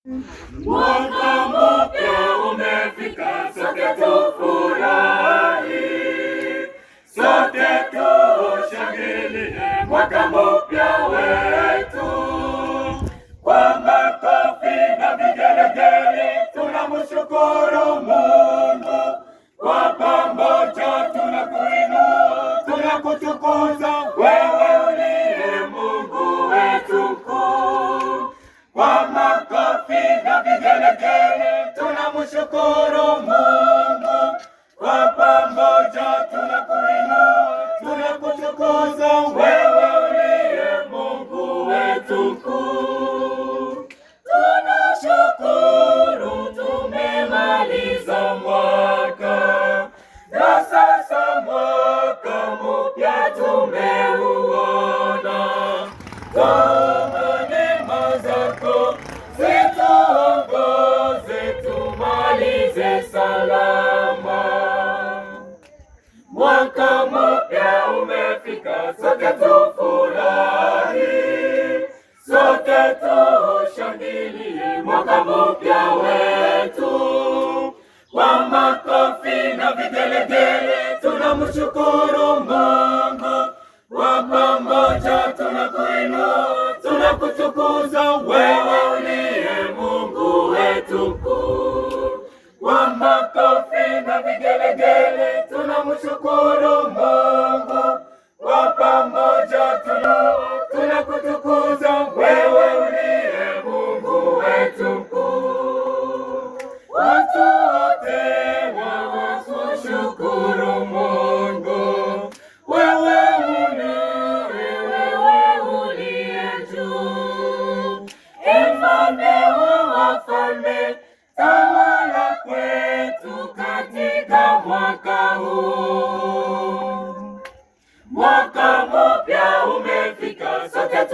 Mwaka mpya umefika, sote tufurahi, sote tushangilie mwaka mpya wetu kwa makofi na vigelegele. Tunamshukuru Mungu, kwa pamoja tunakuinua, tunakutukuza wewe uliye Mungu wetu mkuu. Kwa makofi na vigelegele tunamshukuru Mungu, kwa pamoja tunakuinua, tunakutukuza wewe uliye Mungu wetu mkuu. Tunashukuru tumemaliza mwaka, na sasa mwaka mpya tumeuona. Zituongoze tumalize salama. Mwaka mpya umefika, sote tufurahi, sote tushangilie mwaka mpya wetu kwa makofi na vigelegele. Tunamshukuru Mungu, kwa pamoja tunakuinua, tunakutukuza wewe uliye Mungu wetu mkuu. Kwa makofi na vigelegele tunamshukuru Mungu, kwa pamoja tunakutukuza wewe uliye Mungu wetu mkuu. Watu wote wakushukuru Mungu, wewe uliye juu. Mfalme wa wafalme, tawala kwetu katika mwaka huu. Mwaka mpya umefika, sote